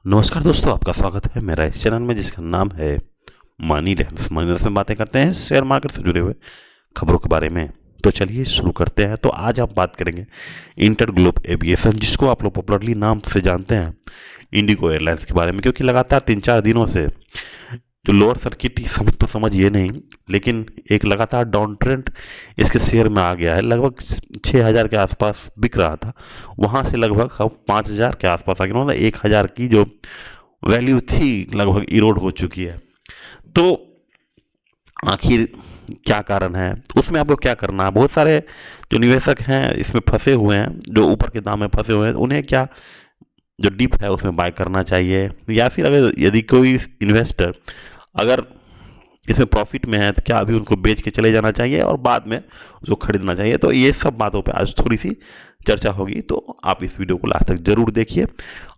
नमस्कार दोस्तों, आपका स्वागत है मेरा इस चैनल में जिसका नाम है मनी लैंड्स। मनी लैंड्स में बातें करते हैं शेयर मार्केट से जुड़े हुए खबरों के बारे में। तो चलिए शुरू करते हैं। तो आज हम बात करेंगे इंटर ग्लोब एविएशन, जिसको आप लोग पॉपुलरली नाम से जानते हैं, इंडिगो एयरलाइंस के बारे में। क्योंकि लगातार 3-4 दिनों से जो लोअर सर्किट तो समझिए नहीं, लेकिन एक लगातार डाउन ट्रेंड इसके शेयर में आ गया है। लगभग 6,000 के आसपास बिक रहा था, वहाँ से लगभग अब 5,000 के आसपास आ गया। मतलब 1,000 की जो वैल्यू थी लगभग इरोड हो चुकी है। तो आखिर क्या कारण है, उसमें आपको क्या करना है? बहुत सारे जो निवेशक हैं इसमें फंसे हुए हैं, जो ऊपर के दाम में फंसे हुए हैं, उन्हें क्या जो डिप है उसमें बाय करना चाहिए, या फिर अगर यदि कोई इन्वेस्टर अगर इसमें प्रॉफिट में है तो क्या अभी उनको बेच के चले जाना चाहिए और बाद में उसको खरीदना चाहिए? तो ये सब बातों पे आज थोड़ी सी चर्चा होगी। तो आप इस वीडियो को लास्ट तक जरूर देखिए।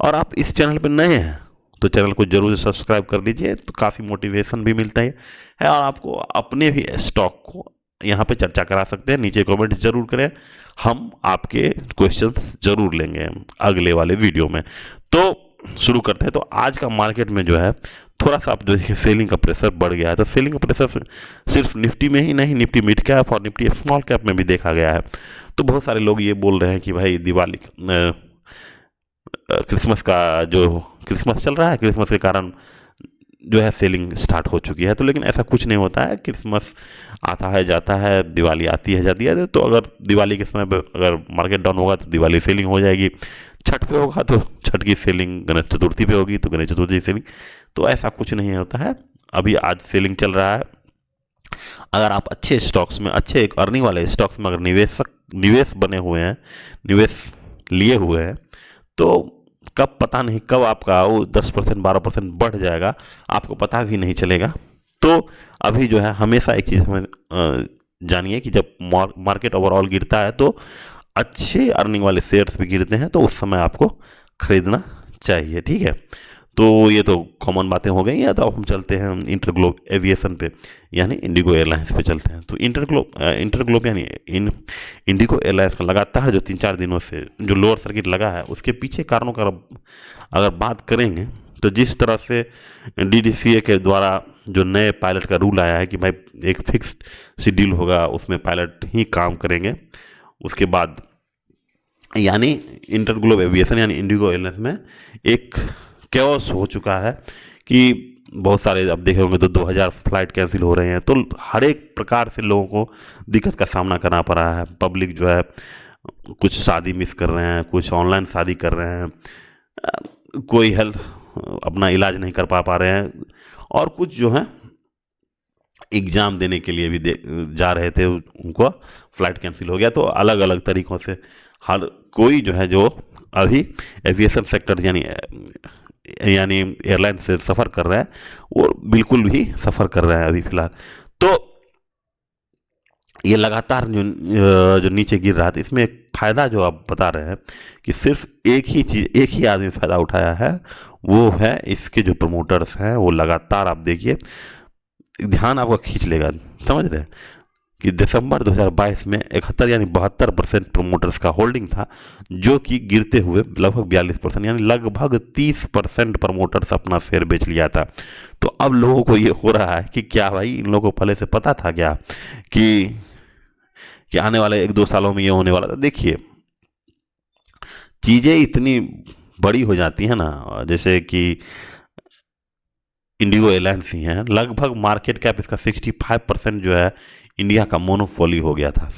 और आप इस चैनल पर नए हैं तो चैनल को जरूर सब्सक्राइब कर लीजिए, तो काफ़ी मोटिवेशन भी मिलता है और आपको अपने भी स्टॉक को यहाँ पे चर्चा करा सकते हैं। नीचे कमेंट जरूर करें, हम आपके क्वेश्चंस जरूर लेंगे अगले वाले वीडियो में। तो शुरू करते हैं। तो आज का मार्केट में जो है थोड़ा सा आप जो देखिए सेलिंग का प्रेशर बढ़ गया है। तो सेलिंग का प्रेशर सिर्फ निफ्टी में ही नहीं, निफ्टी मिड कैप और निफ्टी स्मॉल कैप में भी देखा गया है। तो बहुत सारे लोग ये बोल रहे हैं कि भाई दिवाली क्रिसमस का जो क्रिसमस चल रहा है, क्रिसमस के कारण जो है सेलिंग स्टार्ट हो चुकी है। तो लेकिन ऐसा कुछ नहीं होता है। क्रिसमस आता है जाता है, दिवाली आती है जाती है। तो अगर दिवाली के समय पर अगर मार्केट डाउन होगा तो दिवाली सेलिंग हो जाएगी, छठ पे होगा तो छठ की सेलिंग, गणेश चतुर्थी पे होगी तो गणेश चतुर्थी की सेलिंग। तो ऐसा कुछ नहीं होता है। अभी आज सेलिंग चल रहा है। अगर आप अच्छे स्टॉक्स में, अच्छे एक अर्निंग वाले स्टॉक्स में अगर निवेश बने हुए हैं, निवेश लिए हुए हैं, तो कब पता नहीं कब आपका वो 10% 12% बढ़ जाएगा, आपको पता भी नहीं चलेगा। तो अभी जो है हमेशा एक चीज़ हमें जानिए कि जब मार्केट ओवरऑल गिरता है तो अच्छे अर्निंग वाले शेयर्स भी गिरते हैं, तो उस समय आपको खरीदना चाहिए। ठीक है, तो ये तो कॉमन बातें हो गई हैं। तो अब हम चलते हैं इंटर ग्लोब एविएशन पे, यानी इंडिगो एयरलाइंस पे चलते हैं। तो इंटर ग्लोब यानी इंडिगो एयरलाइंस का लगातार जो 3-4 दिनों से जो लोअर सर्किट लगा है, उसके पीछे कारणों का अगर बात करेंगे तो जिस तरह से DDCA के द्वारा जो नए पायलट का रूल आया है कि भाई एक फिक्स्ड शेड्यूल होगा, उसमें पायलट ही काम करेंगे। उसके बाद यानी इंटर ग्लोब एविएशन यानी इंडिगो एयरलाइंस में एक कैओस हो चुका है कि बहुत सारे, अब देखे होंगे तो 2,000 फ्लाइट कैंसिल हो रहे हैं। तो हर एक प्रकार से लोगों को दिक्कत का सामना करना पड़ रहा है। पब्लिक जो है कुछ शादी मिस कर रहे हैं, कुछ ऑनलाइन शादी कर रहे हैं, कोई हेल्थ अपना इलाज नहीं कर पा रहे हैं, और कुछ जो है एग्ज़ाम देने के लिए भी जा रहे थे, उनको फ़्लाइट कैंसिल हो गया। तो अलग अलग तरीक़ों से हर कोई जो है जो अभी एविएशन सेक्टर यानी एयरलाइन से सफ़र कर रहा है, वो बिल्कुल भी सफ़र कर रहा है अभी फ़िलहाल। तो ये लगातार जो नीचे गिर रहा था, इसमें एक फ़ायदा जो आप बता रहे हैं कि सिर्फ एक ही आदमी फ़ायदा उठाया है, वो है इसके जो प्रमोटर्स हैं। वो लगातार आप देखिए, ध्यान आपका खींच लेगा। समझ रहे हैं कि दिसंबर 2022 में 71 यानी 72% प्रमोटर्स का होल्डिंग था, जो कि गिरते हुए लगभग 42% यानी लगभग 30% प्रमोटर्स अपना शेयर बेच लिया था। तो अब लोगों को ये हो रहा है कि क्या भाई इन लोगों को पहले से पता था क्या कि आने वाले 1-2 सालों में ये होने वाला था? देखिए, चीज़ें इतनी बड़ी हो जाती हैं ना, जैसे कि इंडिगो एयरलाइंस ही हैं। लगभग मार्केट कैप इसका 65% जो है इंडिया का मोनोपोली हो गया था।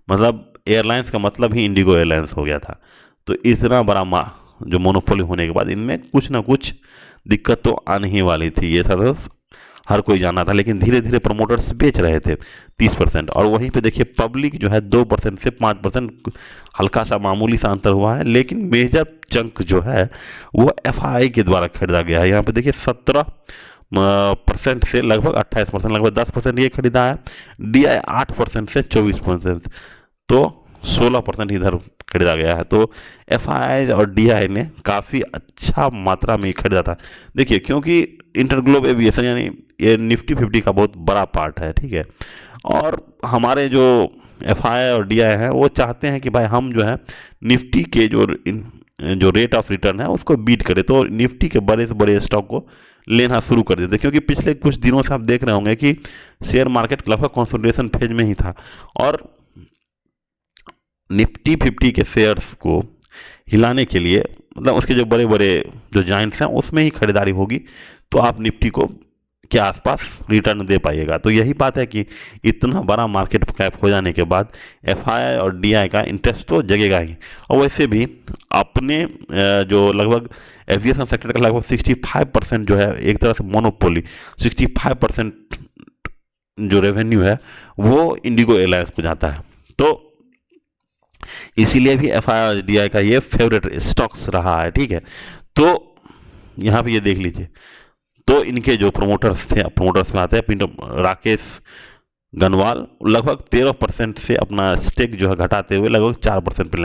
मतलब एयरलाइंस का मतलब ही इंडिगो एयरलाइंस हो गया था। तो इतना बड़ा जो मोनोपोली होने के बाद इनमें कुछ ना कुछ दिक्कत तो आने ही वाली थी, ये सब हर कोई जाना था। लेकिन धीरे धीरे प्रमोटर्स बेच रहे थे 30%, और वहीं पे देखिए पब्लिक जो है 2% से 5%, हल्का सा मामूली सा अंतर हुआ है। लेकिन मेजर चंक जो है वो FII के द्वारा खरीदा गया है। यहाँ पे देखिए 17% से लगभग 28%, लगभग 10% ये खरीदा है। DI 8% से 24%, तो 16% इधर खरीदा गया है। तो FII और DI ने काफ़ी अच्छा मात्रा में खरीदा था। देखिए, क्योंकि इंटर ग्लोब एविएशन यानी ये निफ्टी 50 का बहुत बड़ा पार्ट है। ठीक है, और हमारे जो FII और DI हैं वो चाहते हैं कि भाई हम जो है निफ्टी के जो जो रेट ऑफ रिटर्न है उसको बीट करे तो निफ्टी के बड़े से बड़े स्टॉक को लेना शुरू कर देते, क्योंकि पिछले कुछ दिनों से आप देख रहे होंगे कि शेयर मार्केट लगभग कंसोलिडेशन फेज में ही था और निफ्टी 50 के शेयर्स को हिलाने के लिए, मतलब उसके जो बड़े बड़े जो जाइंट्स हैं उसमें ही खरीदारी होगी तो आप निफ्टी को के आसपास रिटर्न दे पाइएगा। तो यही बात है कि इतना बड़ा मार्केट कैप हो जाने के बाद एफआई और डीआई का इंटरेस्ट तो जगेगा ही। और वैसे भी अपने जो लगभग एविएशन सेक्टर का लगभग 65% जो है एक तरह से मोनोपोली, 65% जो रेवेन्यू है वो इंडिगो एयरलाइंस को जाता है। तो इसीलिए भी एफआई और डीआई का ये फेवरेट स्टॉक्स रहा है, ठीक है। तो यहाँ पे ये देख लीजिए, तो इनके जो प्रमोटर्स थे, प्रमोटर्स में आते हैं राकेश गनवाल, लगभग 13% से अपना स्टेक जो है घटाते हुए लगभग 4% पे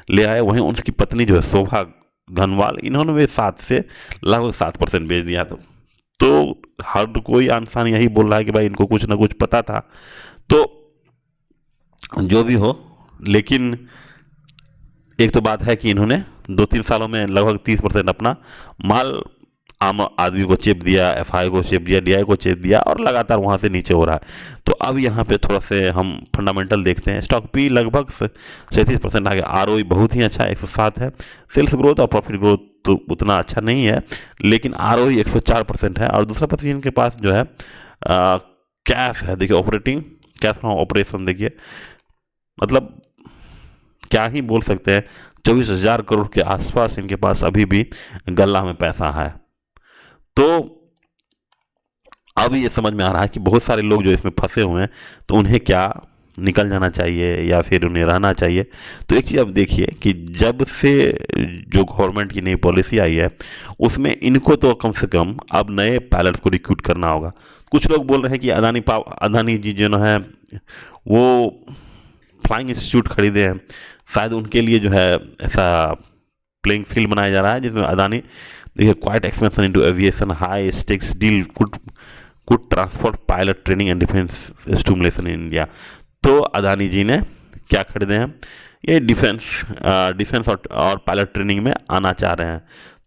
ले आए। वहीं उनकी पत्नी जो है शोभा गनवाल, इन्होंने भी 7 से लगभग 7% बेच दिया। तो हर कोई इंसान यही बोल रहा है कि भाई इनको कुछ ना कुछ पता था। तो जो भी हो, लेकिन एक तो बात है कि इन्होंने 2-3 सालों में लगभग 30% अपना माल आम आदमी को चेप दिया, एफआई को चेप दिया, डीआई को चेप दिया और लगातार वहाँ से नीचे हो रहा है। तो अब यहाँ पे थोड़ा से हम फंडामेंटल देखते हैं। स्टॉक पी लगभग 37% आ गया, आरओई बहुत ही अच्छा 107 है। सेल्स ग्रोथ और प्रॉफिट ग्रोथ तो उतना अच्छा नहीं है, लेकिन आरओई 104% है। और दूसरा पता इनके पास जो है कैश है, देखिए ऑपरेटिंग कैश फ्रॉम ऑपरेशन, देखिए मतलब क्या ही बोल सकते हैं, 24,000 करोड़ के आसपास इनके पास अभी भी गल्ला में पैसा है। तो अब ये समझ में आ रहा है कि बहुत सारे लोग जो इसमें फंसे हुए हैं तो उन्हें क्या निकल जाना चाहिए या फिर उन्हें रहना चाहिए। तो एक चीज़ अब देखिए कि जब से जो गवर्नमेंट की नई पॉलिसी आई है उसमें इनको तो कम से कम अब नए पायलट्स को रिक्रूट करना होगा। कुछ लोग बोल रहे हैं कि अदानी जी जो है वो फ्लाइंग इंस्टीट्यूट खरीदे हैं, शायद उनके लिए जो है ऐसा प्लेइंग फील्ड बनाया जा रहा है जिसमें अदानी, देखिए quite expansion into aviation, high stakes deal could transfer pilot training and defence stimulation in India. तो अदानी जी ने क्या खरीदे हैं, ये डिफेंस और पायलट ट्रेनिंग में आना चाह रहे हैं।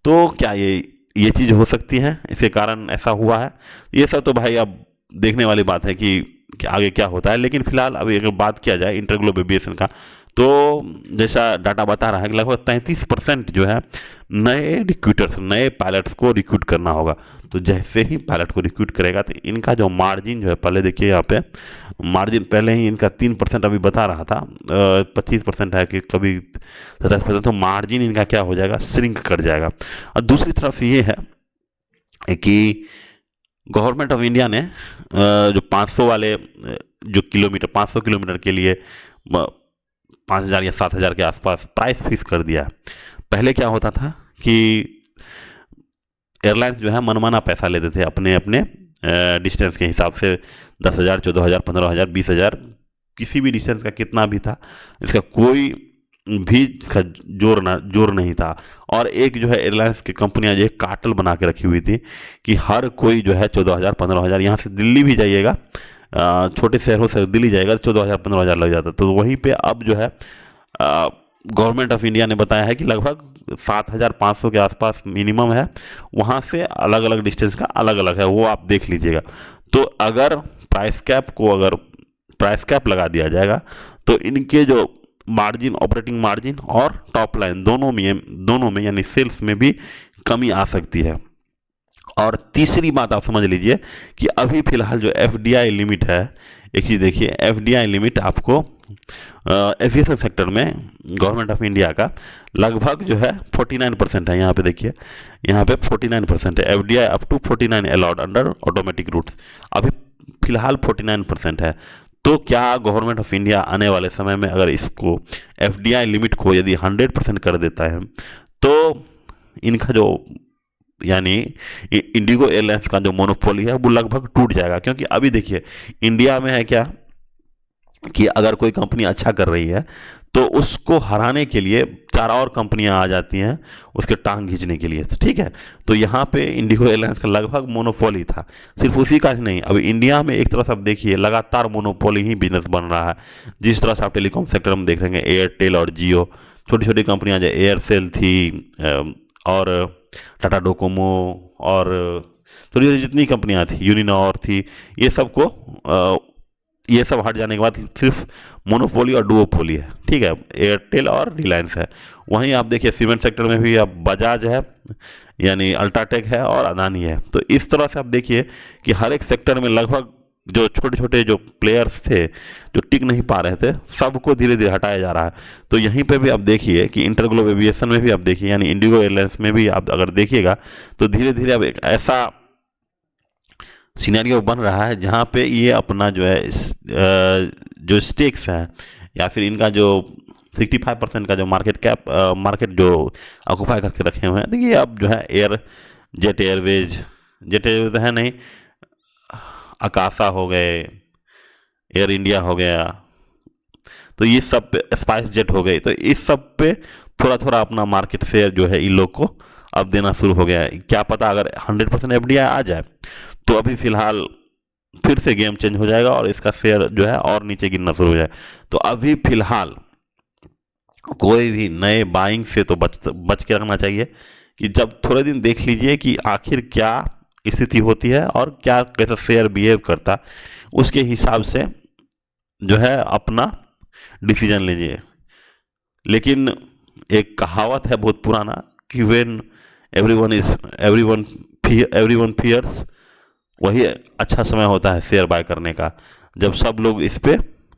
तो क्या ये चीज़ हो सकती है, इसके कारण ऐसा हुआ है। ये सब तो भाई अब देखने वाली बात है कि आगे क्या होता है। लेकिन फिलहाल अभी अगर बात किया जाए इंटरग्लोब एविएशन का, तो जैसा डाटा बता रहा है कि लगभग 33% जो है नए रिक्रूटर्स, नए पायलट्स को रिक्रूट करना होगा। तो जैसे ही पायलट को रिक्रूट करेगा तो इनका जो मार्जिन जो है, पहले देखिए यहाँ पे मार्जिन पहले ही इनका 3% अभी बता रहा था, 25% है कि कभी 27%, तो मार्जिन इनका क्या हो जाएगा, श्रिंक कर जाएगा। और दूसरी तरफ ये है कि गवर्नमेंट ऑफ इंडिया ने जो 500 वाले जो किलोमीटर, 500 किलोमीटर के लिए 5,000 या 7,000 के आसपास प्राइस फिक्स कर दिया है। पहले क्या होता था कि एयरलाइंस जो है मनमाना पैसा लेते थे अपने अपने डिस्टेंस के हिसाब से, 10,000, 14,000, 15,000, 20,000, किसी भी डिस्टेंस का कितना भी था, इसका कोई भी इसका जोर नहीं था। और एक जो है एयरलाइंस की कंपनियां जो कार्टेल बना के रखी हुई थी कि हर कोई जो है 14,000, 15,000, यहाँ से दिल्ली भी जाइएगा, छोटे शहरों से दिल्ली जाएगा तो 14,000, 15,000 लग जाता। तो वहीं पे अब जो है गवर्नमेंट ऑफ इंडिया ने बताया है कि लगभग 7,500 के आसपास मिनिमम है, वहाँ से अलग अलग डिस्टेंस का अलग अलग है, वो आप देख लीजिएगा। तो अगर प्राइस कैप लगा दिया जाएगा तो इनके जो मार्जिन, ऑपरेटिंग मार्जिन और टॉप लाइन दोनों में यानी सेल्स में भी कमी आ सकती है। और तीसरी बात आप समझ लीजिए कि अभी फिलहाल जो एफडीआई लिमिट है, एक चीज़ देखिए, एफडीआई लिमिट आपको एविएशन सेक्टर में गवर्नमेंट ऑफ इंडिया का लगभग जो है 49% है। यहाँ पे देखिए, यहाँ पे 49% है FDI up to 49 allowed under automatic routes, अभी फिलहाल 49% है। तो क्या गवर्नमेंट ऑफ इंडिया आने वाले समय में अगर इसको एफडीआई लिमिट को यदि 100% कर देता है तो इनका जो यानी इंडिगो एयरलाइंस का जो मोनोपोली है वो लगभग टूट जाएगा। क्योंकि अभी देखिए इंडिया में है क्या, कि अगर कोई कंपनी अच्छा कर रही है तो उसको हराने के लिए चार और कंपनियां आ जाती हैं उसके टांग खींचने के लिए। तो ठीक है, तो यहाँ पे इंडिगो एयरलाइंस का लगभग मोनोपोली था। सिर्फ उसी का ही नहीं, अब इंडिया में एक तरह से आप देखिए लगातार मोनोपोली ही बिजनेस बन रहा है। जिस तरह से आप टेलीकॉम सेक्टर में देख रहे हैं एयरटेल और जियो, छोटी छोटी कंपनियां जो एयरसेल थी और टाटा डोकोमो और छोटी छोटी जितनी कंपनियां थी, यूनिनॉर थी, ये सबको ये सब हट जाने के बाद सिर्फ मोनोपोली और डुओपोली है। ठीक है, एयरटेल और रिलायंस है। वहीं आप देखिए सीमेंट सेक्टर में भी अब बजाज है, यानी अल्ट्राटेक है और अदानी है। तो इस तरह से आप देखिए कि हर एक सेक्टर में लगभग जो छोटे छोटे जो प्लेयर्स थे जो टिक नहीं पा रहे थे, सबको धीरे धीरे हटाया जा रहा है। तो यहीं पे भी आप देखिए कि इंटरग्लोब एविएशन में भी आप देखिए, यानी इंडिगो एयरलाइंस में भी आप अगर देखिएगा तो धीरे धीरे अब एक ऐसा सिनेरियो बन रहा है जहाँ पे ये अपना जो है जो स्टेक्स हैं या फिर इनका जो 65% का जो मार्केट जो ऑक्यूपाई करके रखे हुए हैं, देखिए अब जो है जेट एयरवेज है नहीं, अकाशा हो गए, एयर इंडिया हो गया, तो ये सब पे स्पाइस जेट हो गई, तो इस सब पे थोड़ा थोड़ा अपना मार्केट शेयर जो है इन लोग को अब देना शुरू हो गया है। क्या पता अगर 100% एफडीआई आ जाए तो अभी फिलहाल फिर से गेम चेंज हो जाएगा और इसका शेयर जो है और नीचे गिरना शुरू हो जाए। तो अभी फिलहाल कोई भी नए बाइंग से तो बच के रखना चाहिए कि जब थोड़े दिन देख लीजिए कि आखिर क्या स्थिति होती है और क्या कैसा शेयर बिहेव करता, उसके हिसाब से जो है अपना डिसीजन लीजिए। लेकिन एक कहावत है बहुत पुराना कि वेन एवरीवन फियर्स, वही अच्छा समय होता है शेयर बाय करने का। जब सब लोग इस पे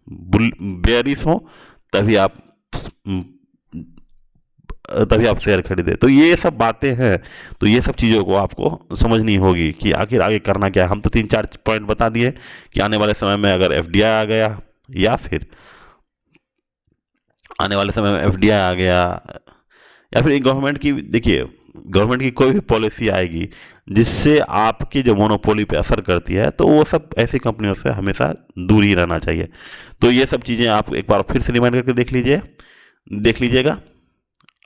बेयरिश हो तभी आप शेयर खरीदे। तो ये सब बातें हैं, तो ये सब चीज़ों को आपको समझनी होगी कि आखिर आगे करना क्या है। हम तो 3-4 पॉइंट बता दिए कि आने वाले समय में अगर एफडीआई आ गया या फिर आने वाले समय में एफडीआई आ गया या फिर गवर्नमेंट की, देखिए गवर्नमेंट की कोई भी पॉलिसी आएगी जिससे आपकी जो मोनोपोली पे असर करती है, तो वो सब ऐसी कंपनियों से हमेशा दूर ही रहना चाहिए। तो ये सब चीज़ें आप एक बार फिर से रिमाइंड करके देख लीजिएगा।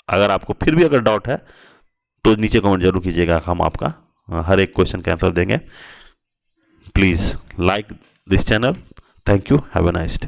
अगर आपको फिर भी अगर डाउट है तो नीचे कमेंट जरूर कीजिएगा, हम आपका हर एक क्वेश्चन का आंसर देंगे। Please like this channel. Thank you, have a nice day.